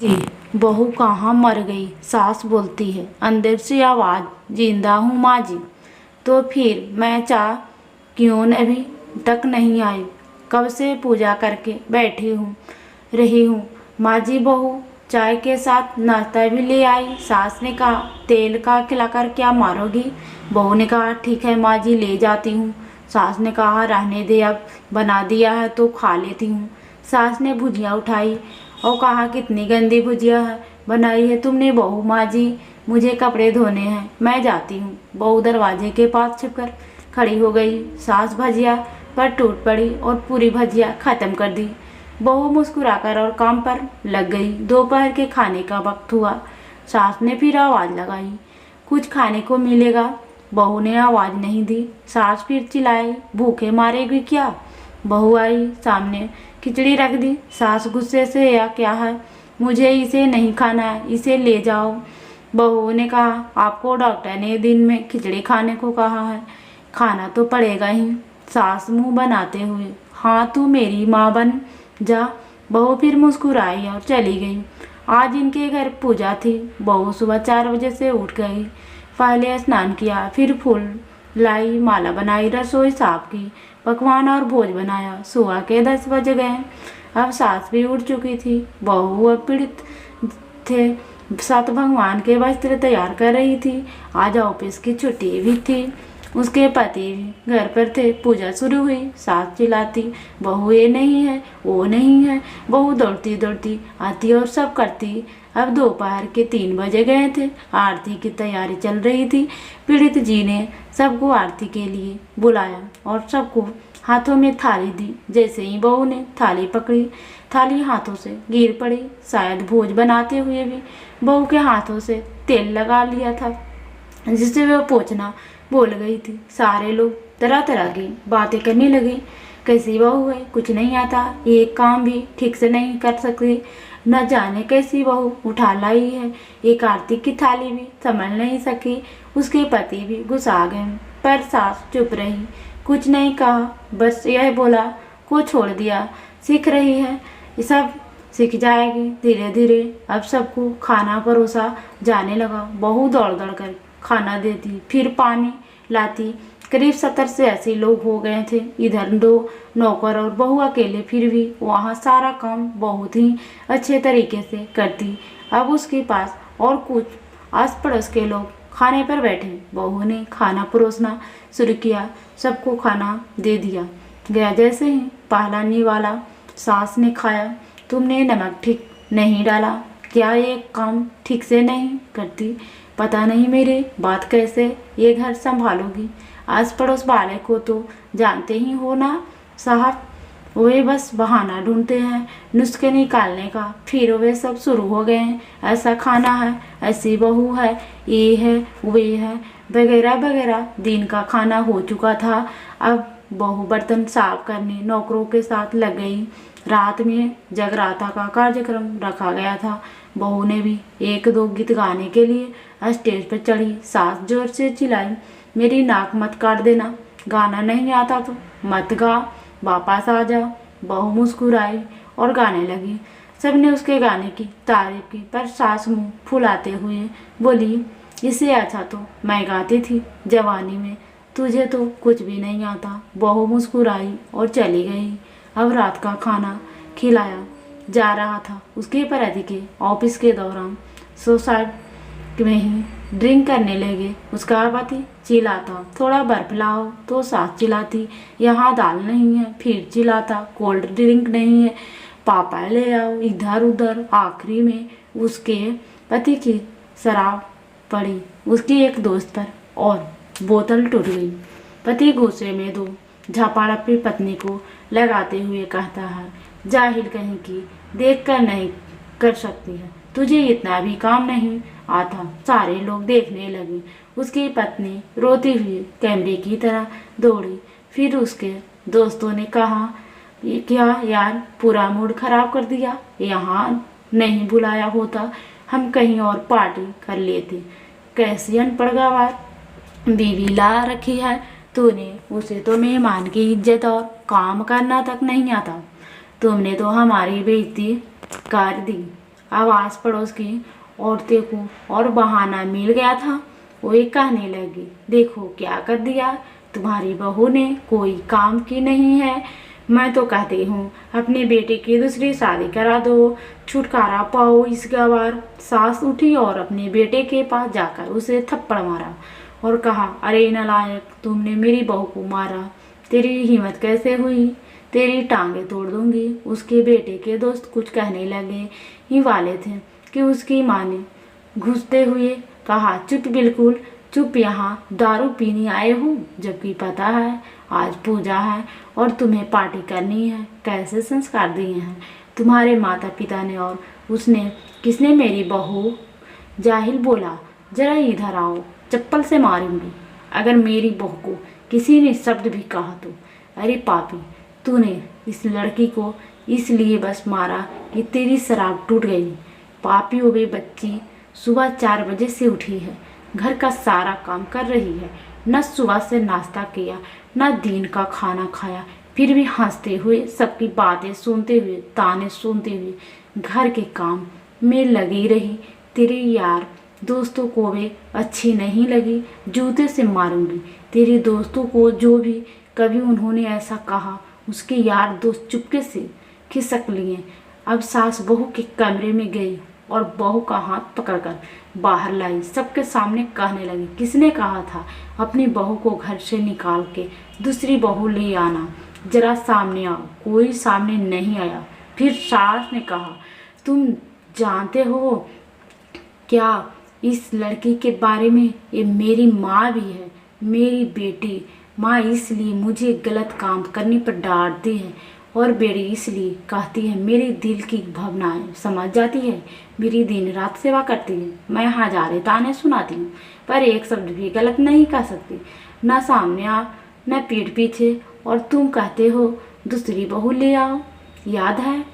जी, बहू कहाँ मर गई? सास बोलती है अंदर से आवाज, जिंदा हूँ माँ जी। तो फिर मैं चाह क्यों अभी तक नहीं आई? कब से पूजा करके बैठी हूँ रही हूँ। माँ जी, बहू चाय के साथ नाश्ता भी ले आई। सास ने कहा तेल का खिलाकर क्या मारोगी? बहू ने कहा ठीक है माँ जी, ले जाती हूँ। सास ने कहा रहने दे, अब बना दिया है तो खा लेती हूँ। सास ने भुजिया उठाई और कहा कितनी गंदी भुजिया है बनाई है तुमने बहू। माँ जी, मुझे कपड़े धोने हैं, मैं जाती हूँ। बहू दरवाजे के पास छिपकर खड़ी हो गई। सास भजिया पर टूट पड़ी और पूरी भजिया खत्म कर दी। बहू मुस्कुराकर और काम पर लग गई। दोपहर के खाने का वक्त हुआ। सास ने फिर आवाज लगाई, कुछ खाने को मिलेगा? बहू ने आवाज नहीं दी। सास फिर चिल्लाई, भूखे मारेगी क्या? बहू आई सामने, खिचड़ी रख दी। सास गुस्से से, या क्या है? मुझे इसे नहीं खाना है, इसे ले जाओ। बहू ने कहा आपको डॉक्टर ने दिन में खिचड़ी खाने को कहा है, खाना तो पड़ेगा ही। सास मुंह बनाते हुए, हाँ तू मेरी माँ बन जा। बहू फिर मुस्कुराई और चली गई। आज इनके घर पूजा थी। बहू सुबह 4 बजे से उठ गई। पहले स्नान किया, फिर फूल लाई, माला बनाई, रसोई साफ की, पकवान और भोज बनाया। सुबह के 10 बज गए। अब सास भी उठ चुकी थी। बहू अब पीड़ित थे, सत भगवान के वस्त्र तैयार कर रही थी। आज ऑफिस की छुट्टी भी थी। उसके पति भी घर पर थे। पूजा शुरू हुई। सास चिल्लाती, बहू ये नहीं है, वो नहीं है। बहू दौड़ती दौड़ती आती और सब करती। अब दोपहर के 3 बजे गए थे। आरती की तैयारी चल रही थी। पीड़ित जी ने सबको आरती के लिए बुलाया और सबको हाथों में थाली दी। जैसे ही बहू ने थाली पकड़ी, थाली हाथों से गिर पड़ी। शायद भोज बनाते हुए भी बहू के हाथों से तेल लगा लिया था, जिससे वह पोंछना भूल गई थी। सारे लोग तरह तरह की बातें करने लगे। कैसी बहू है, कुछ नहीं आता, एक काम भी ठीक से नहीं कर सकती, न जाने कैसी बहू उठा लाई है, एक आरती की थाली भी संभल नहीं सकी। उसके पति भी गुस्सा गए, पर सास चुप रही, कुछ नहीं कहा, बस यह बोला को छोड़ दिया। सीख रही है, ये सब सीख जाएगी धीरे धीरे। अब सबको खाना परोसा जाने लगा। बहू दौड़ दौड़ कर खाना देती, फिर पानी लाती। करीब 70 से 80 लोग हो गए थे। इधर 2 नौकर और बहू अकेले, फिर भी वहाँ सारा काम बहुत ही अच्छे तरीके से करती। अब उसके पास और कुछ आस पड़ोस के लोग खाने पर बैठे। बहू ने खाना परोसना शुरू किया, सबको खाना दे दिया गया। जैसे ही पहला निवाला सास ने खाया, तुमने नमक ठीक नहीं डाला, क्या ये काम ठीक से नहीं करती? पता नहीं मेरे बात कैसे ये घर संभालोगी? आस पड़ोस वाले को तो जानते ही हो ना साहब, वे बस बहाना ढूंढते हैं नुस्खे निकालने का। फिर वे सब शुरू हो गए हैं, ऐसा खाना है, ऐसी बहू है, ये है, वे है, वगैरह वगैरह। दिन का खाना हो चुका था। अब बहू बर्तन साफ करने नौकरों के साथ लग गई। रात में जगराता का कार्यक्रम रखा गया था। बहू ने भी 1-2 गीत गाने के लिए स्टेज पर चढ़ी। सास जोर से चिल्लाई, मेरी नाक मत काट देना, गाना नहीं आता तो मत गा, वापस आ जा। बहू मुस्कुराई और गाने लगी। सबने उसके गाने की तारीफ की, पर सास मुंह फुलाते हुए बोली, इससे अच्छा तो मैं गाती थी जवानी में, तुझे तो कुछ भी नहीं आता। बहू मुस्कुराई और चली गई। अब रात का खाना खिलाया जा रहा था। उसके पति के ऑफिस के दौरान सोसाइटी में ही ड्रिंक करने लगे। उसका पति चिल्लाता, थोड़ा बर्फ लाओ, तो सास चिल्लाती, यहाँ दाल नहीं है। फिर चिल्लाता, कोल्ड ड्रिंक नहीं है, पापा ले आओ। इधर उधर आखिरी में उसके पति की शराब पड़ी उसकी एक दोस्त पर और बोतल टूट गई। पति गुस्से में 2 झापड़ अपनी पत्नी को लगाते हुए कहता है, जाहिल कहीं की, देख कर नहीं कर सकती है, तुझे इतना भी काम नहीं आता। सारे लोग देखने लगे। उसकी पत्नी रोती हुई कैमरे की तरह दौड़ी। फिर उसके दोस्तों ने कहा, ये क्या यार, पूरा मूड खराब कर दिया, यहाँ नहीं बुलाया होता, हम कहीं और पार्टी कर लेते। कैसी अनपढ़ गंवार बीवी ला रखी है तूने, उसे तो मेहमान की इज्जत और काम करना तक नहीं आता। तुमने तो हमारी बेइज्जती कर दी। अब आस पड़ोस की औरतें को और बहाना मिल गया था। वो ये कहने लगी, देखो क्या कर दिया तुम्हारी बहू ने, कोई काम की नहीं है। मैं तो कहती हूँ अपने बेटे की दूसरी शादी करा दो, छुटकारा पाओ इस गवार। सास उठी और अपने बेटे के पास जाकर उसे थप्पड़ मारा और कहा, अरे नालायक, तुमने मेरी बहू को मारा, तेरी हिम्मत कैसे हुई, तेरी टांगे तोड़ दूंगी। उसके बेटे के दोस्त कुछ कहने लगे ही वाले थे कि उसकी माँ ने घुसते हुए कहा, चुप, बिल्कुल चुप, यहाँ दारू पीने आए हो, जबकि पता है आज पूजा है और तुम्हें पार्टी करनी है। कैसे संस्कार दिए हैं तुम्हारे माता पिता ने, और उसने किसने मेरी बहू। जाहिल बोला, जरा इधर आओ, चप्पल से मारूंगी अगर मेरी बहू को किसी ने शब्द भी कहा तो। अरे पापी, तूने इस लड़की को इसलिए बस मारा कि तेरी शराब टूट गई। पापी वे बच्ची सुबह 4 बजे से उठी है, घर का सारा काम कर रही है, न सुबह से नाश्ता किया न दिन का खाना खाया, फिर भी हंसते हुए, सबकी बातें सुनते हुए, ताने सुनते हुए घर के काम में लगी रही। तेरे यार दोस्तों को वे अच्छी नहीं लगी, जूते से मारूंगी। तेरे दोस्तों को जो भी कभी उन्होंने ऐसा कहा, उसके यार दोस्त चुपके से खिसक लिए। अब सास बहू के कमरे में गई और बहू का हाथ पकड़कर बाहर लाई, सबके सामने कहने लगी, किसने कहा था अपनी बहू को घर से निकाल के दूसरी बहू ले आना, जरा सामने आओ। कोई सामने नहीं आया। फिर सास ने कहा, तुम जानते हो क्या इस लड़की के बारे में, ये मेरी माँ भी है, मेरी बेटी। माँ इसलिए मुझे गलत काम करने पर डांटती है और बेटी इसलिए कहती है, मेरे दिल की भावनाएं समझ जाती है, मेरी दिन रात सेवा करती है। मैं हजारे ताने सुनाती हूँ पर एक शब्द भी गलत नहीं कह सकती, न सामने आ न पीठ पीछे, और तुम कहते हो दूसरी बहू ले आओ। याद है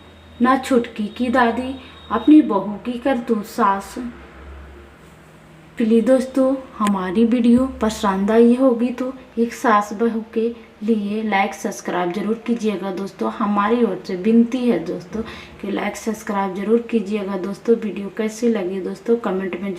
न छुटकी की दादी अपनी बहू की करतूत सास। प्लीज़ दोस्तों, हमारी वीडियो पसंद आई होगी तो एक सास बहू के लिए लाइक सब्सक्राइब जरूर कीजिएगा दोस्तों। हमारी ओर से विनती है दोस्तों कि लाइक सब्सक्राइब जरूर कीजिएगा दोस्तों। वीडियो कैसी लगी दोस्तों कमेंट में